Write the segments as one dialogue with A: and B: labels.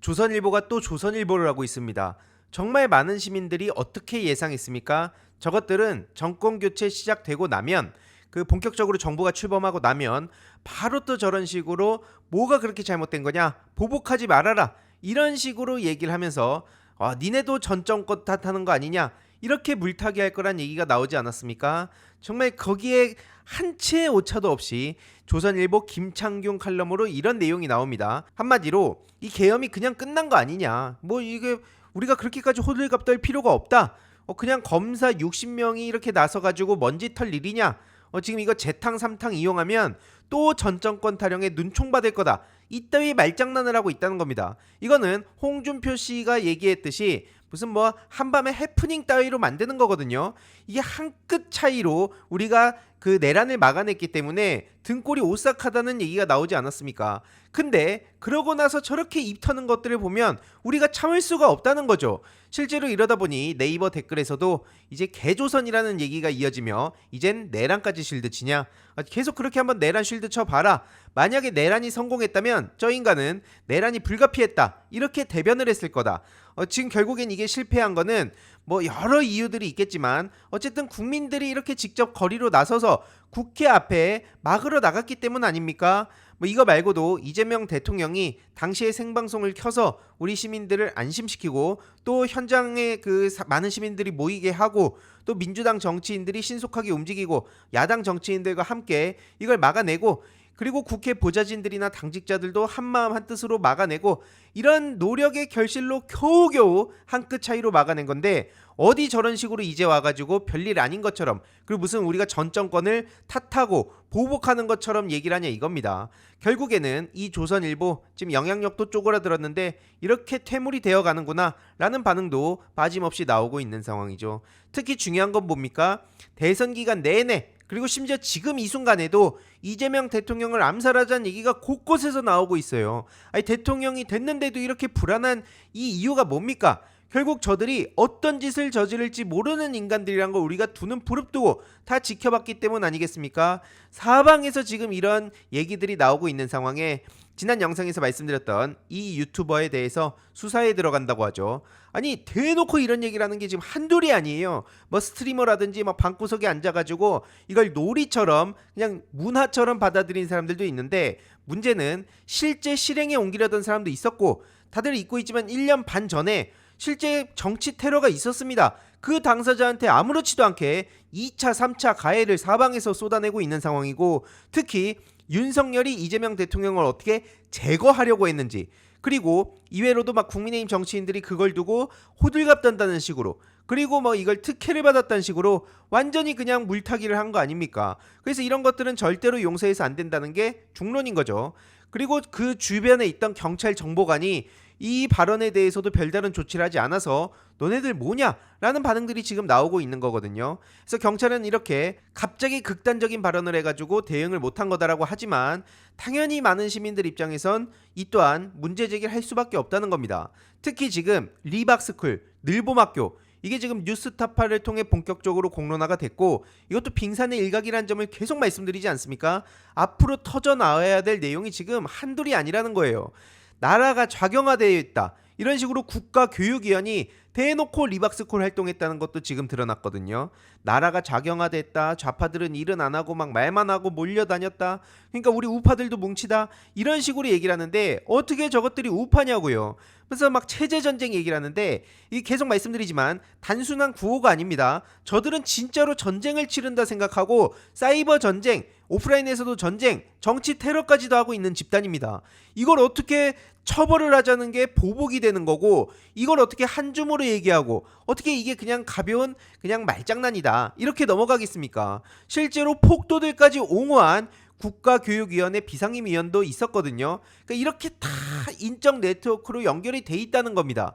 A: 조선일보가 또 조선일보를 하고 있습니다. 정말 많은 시민들이 어떻게 예상했습니까? 저것들은 정권 교체 시작되고 나면 본격적으로 정부가 출범하고 나면 바로 또 저런 식으로 뭐가 그렇게 잘못된 거냐? 보복하지 말아라. 이런 식으로 얘기를 하면서 니네도 전 정권 탓하는 거 아니냐? 이렇게 물타기 할 거란 얘기가 나오지 않았습니까? 정말 거기에 한 채의 오차도 없이 조선일보 김창균 칼럼으로 이런 내용이 나옵니다. 한마디로 이 계엄이 그냥 끝난 거 아니냐? 뭐 이게 우리가 그렇게까지 호들갑 떨 필요가 없다. 그냥 검사 60명이 이렇게 나서가지고 먼지 털 일이냐? 지금 이거 재탕 삼탕 이용하면 또 전 정권 타령에 눈총 받을 거다. 이따위 말장난을 하고 있다는 겁니다. 이거는 홍준표 씨가 얘기했듯이 무슨 뭐 한밤에 해프닝 따위로 만드는 거거든요. 이게 한 끗 차이로 우리가 그 내란을 막아냈기 때문에 등골이 오싹하다는 얘기가 나오지 않았습니까? 근데 그러고 나서 저렇게 입 터는 것들을 보면 우리가 참을 수가 없다는 거죠. 실제로 이러다 보니 네이버 댓글에서도 이제 개조선이라는 얘기가 이어지며 이젠 내란까지 실드 치냐? 계속 그렇게 한번 내란 실드 쳐봐라. 만약에 내란이 성공했다면 저 인간은 내란이 불가피했다. 이렇게 대변을 했을 거다. 지금 결국엔 이게 실패한 거는 뭐 여러 이유들이 있겠지만 어쨌든 국민들이 이렇게 직접 거리로 나서서 국회 앞에 막으러 나갔기 때문 아닙니까? 뭐 이거 말고도 이재명 대통령이 당시에 생방송을 켜서 우리 시민들을 안심시키고 또 현장에 많은 시민들이 모이게 하고 또 민주당 정치인들이 신속하게 움직이고 야당 정치인들과 함께 이걸 막아내고 그리고 국회 보좌진들이나 당직자들도 한마음 한뜻으로 막아내고 이런 노력의 결실로 겨우겨우 한 끗 차이로 막아낸 건데 어디 저런 식으로 이제 와가지고 별일 아닌 것처럼 그리고 무슨 우리가 전 정권을 탓하고 보복하는 것처럼 얘기를 하냐 이겁니다. 결국에는 이 조선일보 지금 영향력도 쪼그라들었는데 이렇게 퇴물이 되어가는구나 라는 반응도 빠짐없이 나오고 있는 상황이죠. 특히 중요한 건 뭡니까? 대선 기간 내내 그리고 심지어 지금 이 순간에도 이재명 대통령을 암살하자는 얘기가 곳곳에서 나오고 있어요. 아니 대통령이 됐는데도 이렇게 불안한 이 이유가 뭡니까? 결국 저들이 어떤 짓을 저지를지 모르는 인간들이란 걸 우리가 두 눈 부릅뜨고 다 지켜봤기 때문 아니겠습니까? 사방에서 지금 이런 얘기들이 나오고 있는 상황에 지난 영상에서 말씀드렸던 이 유튜버에 대해서 수사에 들어간다고 하죠. 아니 대놓고 이런 얘기를 하는 게 지금 한둘이 아니에요. 뭐 스트리머라든지 막 방구석에 앉아가지고 이걸 놀이처럼 그냥 문화처럼 받아들인 사람들도 있는데 문제는 실제 실행에 옮기려던 사람도 있었고 다들 잊고 있지만 1년 반 전에 실제 정치 테러가 있었습니다. 그 당사자한테 아무렇지도 않게 2차 3차 가해를 사방에서 쏟아내고 있는 상황이고 특히 윤석열이 이재명 대통령을 어떻게 제거하려고 했는지 그리고 이외로도 막 국민의힘 정치인들이 그걸 두고 호들갑 떤다는 식으로 그리고 뭐 이걸 특혜를 받았다는 식으로 완전히 그냥 물타기를 한 거 아닙니까? 그래서 이런 것들은 절대로 용서해서 안 된다는 게 중론인 거죠. 그리고 그 주변에 있던 경찰 정보관이 이 발언에 대해서도 별다른 조치를 하지 않아서 너네들 뭐냐? 라는 반응들이 지금 나오고 있는 거거든요. 그래서 경찰은 이렇게 갑자기 극단적인 발언을 해가지고 대응을 못한 거다라고 하지만 당연히 많은 시민들 입장에선 이 또한 문제 제기를 할 수밖에 없다는 겁니다. 특히 지금 리박스쿨, 늘봄학교 이게 지금 뉴스타파를 통해 본격적으로 공론화가 됐고 이것도 빙산의 일각이라는 점을 계속 말씀드리지 않습니까? 앞으로 터져나와야 될 내용이 지금 한둘이 아니라는 거예요. 나라가 좌경화되어 있다. 이런 식으로 국가교육위원이 대놓고 리박스콜 활동했다는 것도 지금 드러났거든요. 나라가 좌경화됐다. 좌파들은 일은 안 하고 막 말만 하고 몰려다녔다. 그러니까 우리 우파들도 뭉치다. 이런 식으로 얘기를 하는데 어떻게 저것들이 우파냐고요. 그래서 막 체제전쟁 얘기를 하는데 이게 계속 말씀드리지만 단순한 구호가 아닙니다. 저들은 진짜로 전쟁을 치른다 생각하고 사이버 전쟁, 오프라인에서도 전쟁, 정치 테러까지도 하고 있는 집단입니다. 이걸 어떻게 처벌을 하자는 게 보복이 되는 거고 이걸 어떻게 한 줌으로 얘기하고 어떻게 이게 그냥 가벼운 그냥 말장난이다 이렇게 넘어가겠습니까? 실제로 폭도들까지 옹호한 국가교육위원회 비상임위원도 있었거든요. 그러니까 이렇게 다 인적 네트워크로 연결이 돼 있다는 겁니다.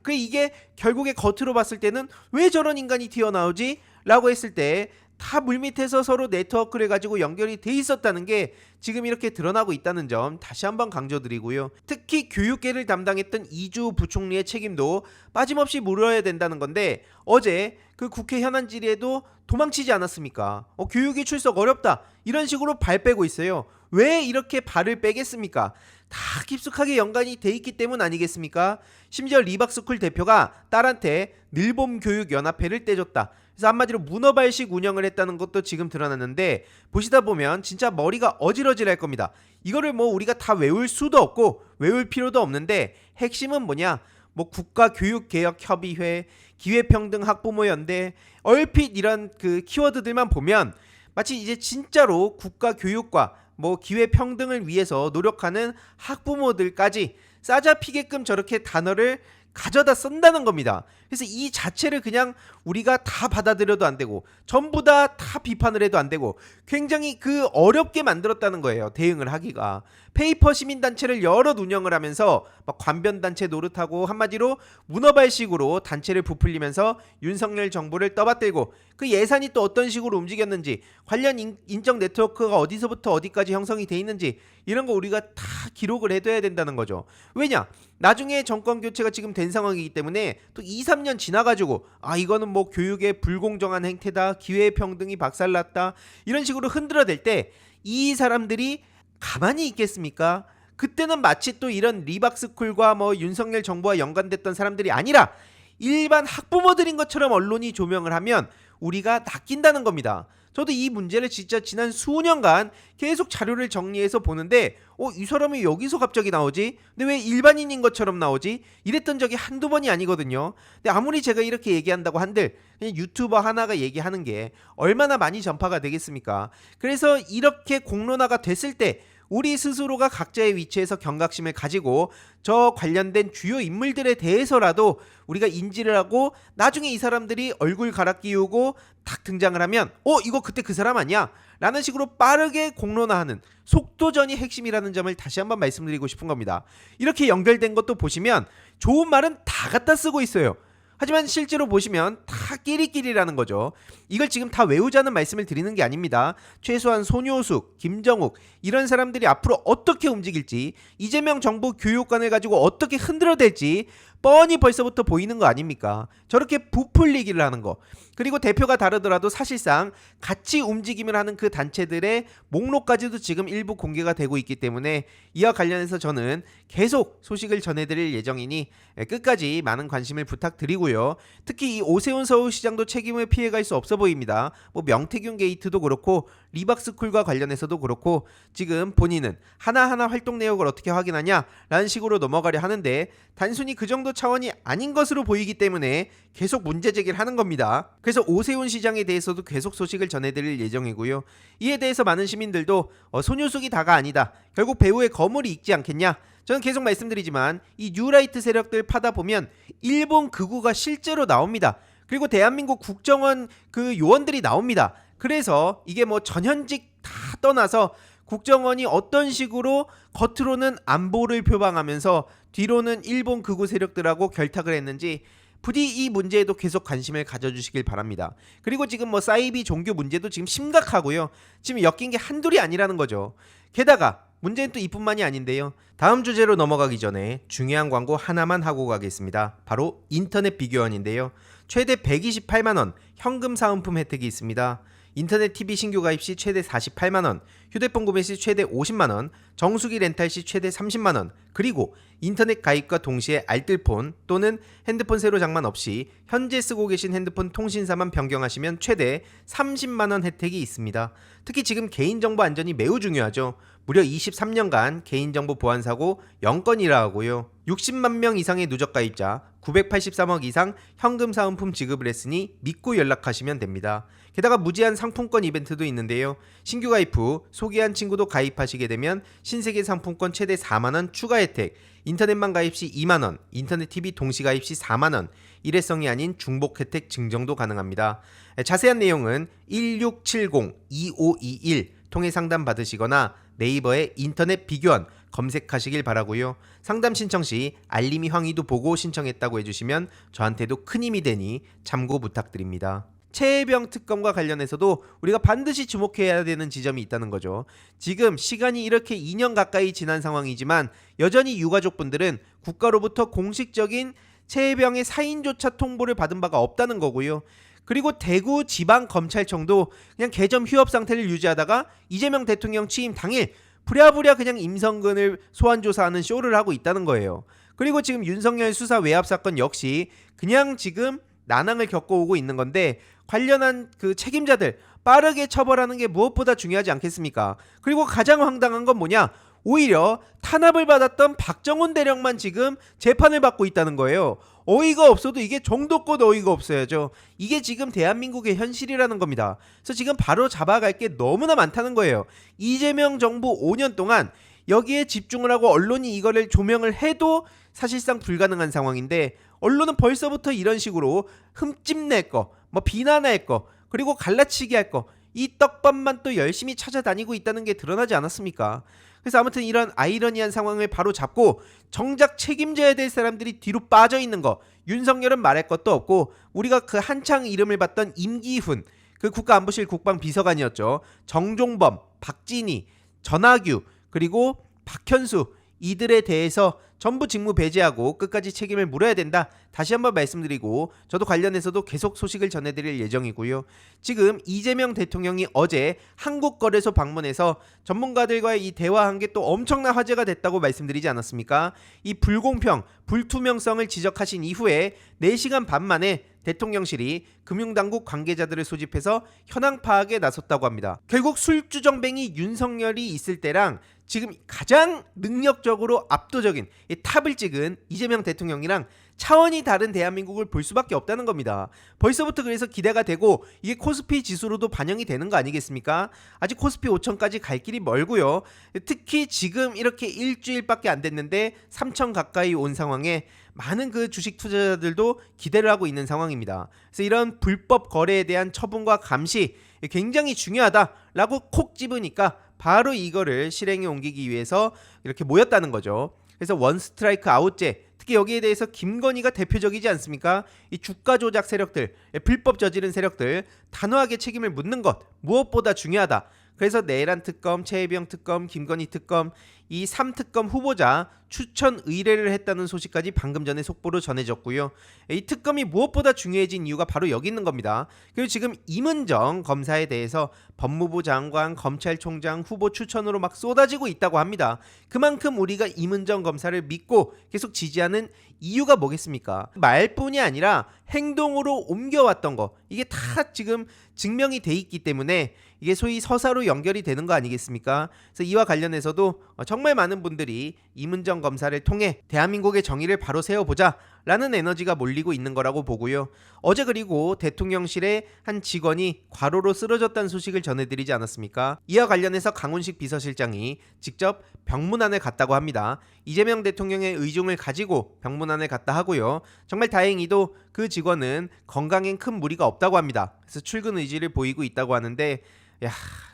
A: 이게 결국에 겉으로 봤을 때는 왜 저런 인간이 튀어나오지? 라고 했을 때 다 물밑에서 서로 네트워크를 가지고 연결이 돼 있었다는 게 지금 이렇게 드러나고 있다는 점 다시 한번 강조드리고요. 특히 교육계를 담당했던 이주 부총리의 책임도 빠짐없이 물어야 된다는 건데 어제 그 국회 현안 질의에도 도망치지 않았습니까? 교육이 출석 어렵다 이런 식으로 발 빼고 있어요. 왜 이렇게 발을 빼겠습니까? 다 깊숙하게 연관이 돼 있기 때문 아니겠습니까? 심지어 리박스쿨 대표가 딸한테 늘봄교육연합회를 떼줬다. 그래서 한마디로 문어발식 운영을 했다는 것도 지금 드러났는데, 보시다 보면 진짜 머리가 어질어질할 겁니다. 이거를 뭐 우리가 다 외울 수도 없고 외울 필요도 없는데, 핵심은 뭐냐? 뭐 국가교육개혁협의회, 기회평등학부모연대, 얼핏 이런 그 키워드들만 보면 마치 이제 진짜로 국가교육과 뭐 기회평등을 위해서 노력하는 학부모들까지 싸잡히게끔 저렇게 단어를 가져다 쓴다는 겁니다. 그래서 이 자체를 그냥 우리가 다 받아들여도 안 되고 전부 다 비판을 해도 안 되고 굉장히 그 어렵게 만들었다는 거예요. 대응을 하기가. 페이퍼 시민단체를 여러 운영을 하면서 막 관변단체 노릇하고 한마디로 문어발식으로 단체를 부풀리면서 윤석열 정부를 떠받들고, 그 예산이 또 어떤 식으로 움직였는지, 관련 인적 네트워크가 어디서부터 어디까지 형성이 돼 있는지, 이런 거 우리가 다 기록을 해둬야 된다는 거죠. 왜냐? 나중에 정권 교체가 지금 된 상황이기 때문에 또 2, 3년 지나가지고 이거는 뭐 교육의 불공정한 행태다, 기회평등이 박살났다, 이런 식으로 흔들어댈 때 이 사람들이 가만히 있겠습니까? 그때는 마치 또 이런 리박스쿨과 뭐 윤석열 정부와 연관됐던 사람들이 아니라 일반 학부모들인 것처럼 언론이 조명을 하면 우리가 낚인다는 겁니다. 저도 이 문제를 진짜 지난 수년간 계속 자료를 정리해서 보는데 이 사람이 여기서 갑자기 나오지? 근데 왜 일반인인 것처럼 나오지? 이랬던 적이 한두 번이 아니거든요. 근데 아무리 제가 이렇게 얘기한다고 한들 그냥 유튜버 하나가 얘기하는 게 얼마나 많이 전파가 되겠습니까? 그래서 이렇게 공론화가 됐을 때 우리 스스로가 각자의 위치에서 경각심을 가지고 저 관련된 주요 인물들에 대해서라도 우리가 인지를 하고, 나중에 이 사람들이 얼굴 갈아 끼우고 딱 등장을 하면 이거 그때 그 사람 아니야? 라는 식으로 빠르게 공론화하는 속도전이 핵심이라는 점을 다시 한번 말씀드리고 싶은 겁니다. 이렇게 연결된 것도 보시면 좋은 말은 다 갖다 쓰고 있어요. 하지만 실제로 보시면 다 끼리끼리라는 거죠. 이걸 지금 다 외우자는 말씀을 드리는 게 아닙니다. 최소한 손효숙, 김정욱 이런 사람들이 앞으로 어떻게 움직일지, 이재명 정부 교육관을 가지고 어떻게 흔들어댈지 뻔히 벌써부터 보이는 거 아닙니까? 저렇게 부풀리기를 하는 거. 그리고 대표가 다르더라도 사실상 같이 움직임을 하는 그 단체들의 목록까지도 지금 일부 공개가 되고 있기 때문에 이와 관련해서 저는 계속 소식을 전해드릴 예정이니 끝까지 많은 관심을 부탁드리고요. 특히 이 오세훈 서울시장도 책임을 피해갈 수 없어 보입니다. 뭐 명태균 게이트도 그렇고 리박스쿨과 관련해서도 그렇고 지금 본인은 하나하나 활동 내역을 어떻게 확인하냐 라는 식으로 넘어가려 하는데, 단순히 그 정도 차원이 아닌 것으로 보이기 때문에 계속 문제 제기를 하는 겁니다. 그래서 오세훈 시장에 대해서도 계속 소식을 전해드릴 예정이고요. 이에 대해서 많은 시민들도 손효숙이 다가 아니다, 결국 배우의 거물이 있지 않겠냐, 저는 계속 말씀드리지만 이 뉴라이트 세력들 파다 보면 일본 극우가 실제로 나옵니다. 그리고 대한민국 국정원 그 요원들이 나옵니다. 그래서 이게 뭐 전현직 다 떠나서 국정원이 어떤 식으로 겉으로는 안보를 표방하면서 뒤로는 일본 극우 세력들하고 결탁을 했는지 부디 이 문제에도 계속 관심을 가져주시길 바랍니다. 그리고 지금 뭐 사이비 종교 문제도 지금 심각하고요. 지금 엮인 게 한둘이 아니라는 거죠. 게다가 문제는 또 이뿐만이 아닌데요. 다음 주제로 넘어가기 전에 중요한 광고 하나만 하고 가겠습니다. 바로 인터넷 비교원인데요. 최대 128만원 현금 사은품 혜택이 있습니다. 인터넷 TV 신규 가입 시 최대 48만원, 휴대폰 구매 시 최대 50만원, 정수기 렌탈 시 최대 30만원, 그리고 인터넷 가입과 동시에 알뜰폰 또는 핸드폰 새로 장만 없이 현재 쓰고 계신 핸드폰 통신사만 변경하시면 최대 30만원 혜택이 있습니다. 특히 지금 개인정보 안전이 매우 중요하죠. 무려 23년간 개인정보 보안 사고 0건이라 하고요. 60만 명 이상의 누적 가입자, 983억 이상 현금 사은품 지급을 했으니 믿고 연락하시면 됩니다. 게다가 무제한 상품권 이벤트도 있는데요. 신규 가입 후 소개한 친구도 가입하시게 되면 신세계 상품권 최대 4만원 추가 혜택, 인터넷만 가입 시 2만원, 인터넷 TV 동시 가입 시 4만원, 일회성이 아닌 중복 혜택 증정도 가능합니다. 자세한 내용은 1670-2521 통해 상담 받으시거나 네이버에 인터넷 비교원 검색하시길 바라고요. 상담 신청 시 알림이 황의도 보고 신청했다고 해주시면 저한테도 큰 힘이 되니 참고 부탁드립니다. 최혜병 특검과 관련해서도 우리가 반드시 주목해야 되는 지점이 있다는 거죠. 지금 시간이 이렇게 2년 가까이 지난 상황이지만 여전히 유가족분들은 국가로부터 공식적인 최혜병의 사인조차 통보를 받은 바가 없다는 거고요. 그리고 대구 지방검찰청도 그냥 개점 휴업 상태를 유지하다가 이재명 대통령 취임 당일 부랴부랴 그냥 임성근을 소환 조사하는 쇼를 하고 있다는 거예요. 그리고 지금 윤석열 수사 외압 사건 역시 그냥 지금 난항을 겪어오고 있는 건데 관련한 그 책임자들 빠르게 처벌하는 게 무엇보다 중요하지 않겠습니까? 그리고 가장 황당한 건 뭐냐? 오히려 탄압을 받았던 박정훈 대령만 지금 재판을 받고 있다는 거예요. 어이가 없어도 이게 정도껏 어이가 없어야죠. 이게 지금 대한민국의 현실이라는 겁니다. 그래서 지금 바로 잡아갈 게 너무나 많다는 거예요. 이재명 정부 5년 동안 여기에 집중을 하고 언론이 이거를 조명을 해도 사실상 불가능한 상황인데 언론은 벌써부터 이런 식으로 흠집낼 거, 뭐 비난할 거, 그리고 갈라치기 할 거, 이 떡밥만 또 열심히 찾아다니고 있다는 게 드러나지 않았습니까? 그래서 아무튼 이런 아이러니한 상황을 바로 잡고 정작 책임져야 될 사람들이 뒤로 빠져 있는 거, 윤석열은 말할 것도 없고 우리가 그 한창 이름을 봤던 임기훈, 그 국가안보실 국방비서관이었죠. 정종범, 박진희, 전하규, 그리고 박현수, 이들에 대해서 전부 직무 배제하고 끝까지 책임을 물어야 된다. 다시 한번 말씀드리고 저도 관련해서도 계속 소식을 전해드릴 예정이고요. 지금 이재명 대통령이 어제 한국거래소 방문해서 전문가들과의 이 대화한 게 또 엄청난 화제가 됐다고 말씀드리지 않았습니까? 이 불공평, 불투명성을 지적하신 이후에 4시간 반 만에 대통령실이 금융당국 관계자들을 소집해서 현황 파악에 나섰다고 합니다. 결국 술주정뱅이 윤석열이 있을 때랑 지금 가장 능력적으로 압도적인 탑을 찍은 이재명 대통령이랑 차원이 다른 대한민국을 볼 수밖에 없다는 겁니다. 벌써부터 그래서 기대가 되고 이게 코스피 지수로도 반영이 되는 거 아니겠습니까? 아직 코스피 5천까지 갈 길이 멀고요. 특히 지금 이렇게 일주일밖에 안 됐는데 3천 가까이 온 상황에 많은 그 주식 투자자들도 기대를 하고 있는 상황입니다. 그래서 이런 불법 거래에 대한 처분과 감시 굉장히 중요하다라고 콕 집으니까 바로 이거를 실행에 옮기기 위해서 이렇게 모였다는 거죠. 그래서 원 스트라이크 아웃제, 특히 여기에 대해서 김건희가 대표적이지 않습니까? 이 주가 조작 세력들, 불법 저지른 세력들 단호하게 책임을 묻는 것 무엇보다 중요하다. 그래서 내란 특검, 최혜병 특검, 김건희 특검, 이 3특검 후보자 추천 의뢰를 했다는 소식까지 방금 전에 속보로 전해졌고요. 이 특검이 무엇보다 중요해진 이유가 바로 여기 있는 겁니다. 그리고 지금 임은정 검사에 대해서 법무부 장관, 검찰총장 후보 추천으로 막 쏟아지고 있다고 합니다. 그만큼 우리가 임은정 검사를 믿고 계속 지지하는 이유가 뭐겠습니까? 말뿐이 아니라 행동으로 옮겨왔던 거, 이게 다 지금 증명이 돼 있기 때문에 이게 소위 서사로 연결이 되는 거 아니겠습니까? 그래서 이와 관련해서도 정말 많은 분들이 임은정 검사를 통해 대한민국의 정의를 바로 세워보자 라는 에너지가 몰리고 있는 거라고 보고요. 어제 그리고 대통령실의 한 직원이 과로로 쓰러졌다는 소식을 전해드리지 않았습니까? 이와 관련해서 강훈식 비서실장이 직접 병문안을 갔다고 합니다. 이재명 대통령의 의중을 가지고 병문안을 갔다 하고요. 정말 다행히도 그 직원은 건강엔 큰 무리가 없다고 합니다. 그래서 출근 의지를 보이고 있다고 하는데, 야,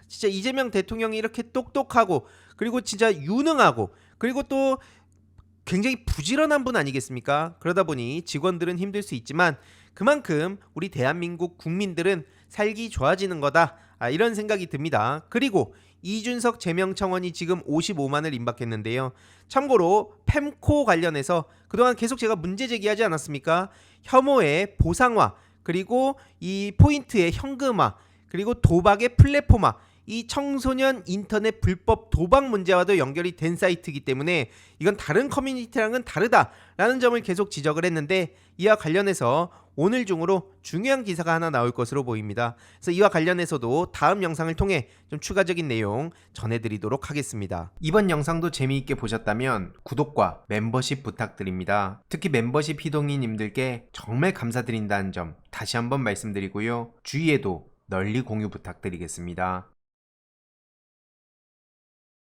A: 진짜 이재명 대통령이 이렇게 똑똑하고 그리고 진짜 유능하고 그리고 또 굉장히 부지런한 분 아니겠습니까? 그러다 보니 직원들은 힘들 수 있지만 그만큼 우리 대한민국 국민들은 살기 좋아지는 거다, 이런 생각이 듭니다. 그리고 이준석 제명청원이 지금 55만을 임박했는데요. 참고로 펜코 관련해서 그동안 계속 제가 문제 제기하지 않았습니까? 혐오의 보상화, 그리고 이 포인트의 현금화, 그리고 도박의 플랫폼화, 이 청소년 인터넷 불법 도박 문제와도 연결이 된 사이트이기 때문에 이건 다른 커뮤니티랑은 다르다라는 점을 계속 지적을 했는데, 이와 관련해서 오늘 중으로 중요한 기사가 하나 나올 것으로 보입니다. 그래서 이와 관련해서도 다음 영상을 통해 좀 추가적인 내용 전해드리도록 하겠습니다. 이번 영상도 재미있게 보셨다면 구독과 멤버십 부탁드립니다. 특히 멤버십 희동이님들께 정말 감사드린다는 점 다시 한번 말씀드리고요. 주위에도 널리 공유 부탁드리겠습니다.